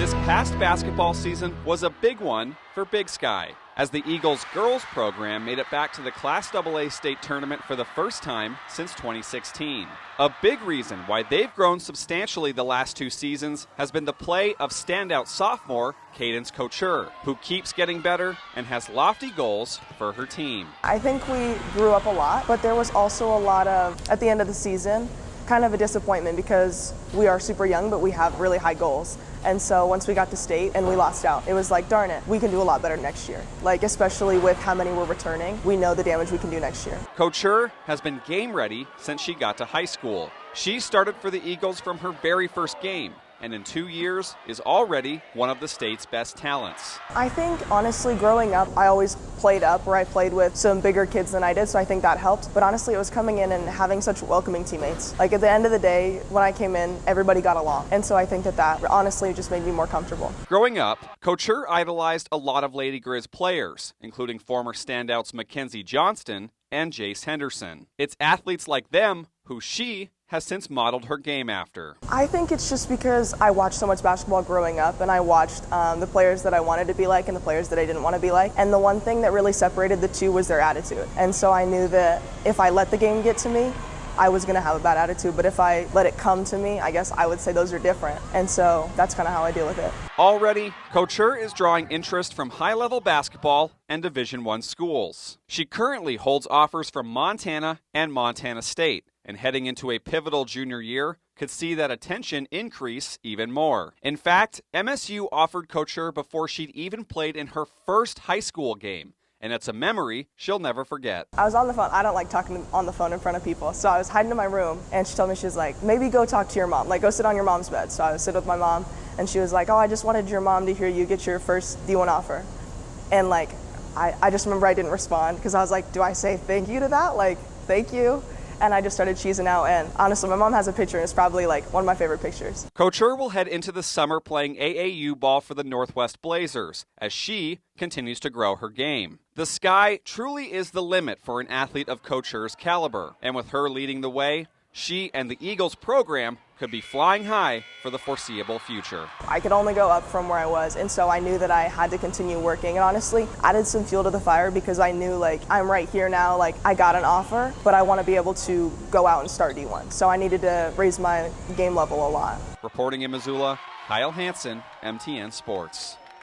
This past basketball season was a big one for Big Sky, as the Eagles girls program made it back to the Class AA state tournament for the first time since 2016. A big reason why they've grown substantially the last two seasons has been the play of standout sophomore Kadynce Couture, who keeps getting better and has lofty goals for her team. I think we grew up a lot, but there was also a lot of, at the end of the season, kind of a disappointment because we are super young, but we have really high goals. And so once we got to state and we lost out, it was like, darn it, we can do a lot better next year. Like, especially with how many we're returning, we know the damage we can do next year. Couture has been game ready since she got to high school. She started for the Eagles from her very first game, and in 2 years is already one of the state's best talents. I think, honestly, growing up, I always played up, where I played with some bigger kids than I did, so I think that helped. But honestly, it was coming in and having such welcoming teammates. Like, at the end of the day, when I came in, everybody got along. And so I think that honestly just made me more comfortable. Growing up, Couture idolized a lot of Lady Grizz players, including former standouts Mackenzie Johnston and Jace Henderson. It's athletes like them who she has since modeled her game after. I think it's just because I watched so much basketball growing up, and I watched the players that I wanted to be like and the players that I didn't want to be like. And the one thing that really separated the two was their attitude. And so I knew that if I let the game get to me, I was going to have a bad attitude. But if I let it come to me, I guess I would say those are different. And so that's kind of how I deal with it. Already, Couture is drawing interest from high-level basketball and Division I schools. She currently holds offers from Montana and Montana State, and heading into a pivotal junior year could see that attention increase even more. In fact, MSU offered Couture before she'd even played in her first high school game, and it's a memory she'll never forget. I was on the phone. I don't like talking on the phone in front of people, so I was hiding in my room, and she told me, she was like, maybe go talk to your mom, like go sit on your mom's bed. So I was sitting with my mom, and she was like, oh, I just wanted your mom to hear you get your first D1 offer. And like, I just remember I didn't respond, because I was like, do I say thank you to that? Like, thank you? And I just started cheesing out, and honestly, my mom has a picture, and it's probably like one of my favorite pictures. Couture will head into the summer playing AAU ball for the Northwest Blazers as she continues to grow her game. The sky truly is the limit for an athlete of Couture's caliber, and with her leading the way, she and the Eagles program could be flying high for the foreseeable future. I could only go up from where I was, and so I knew that I had to continue working, and honestly, added some fuel to the fire because I knew, like, I'm right here now, like, I got an offer, but I want to be able to go out and start D1. So I needed to raise my game level a lot. Reporting in Missoula, Kyle Hansen, MTN Sports.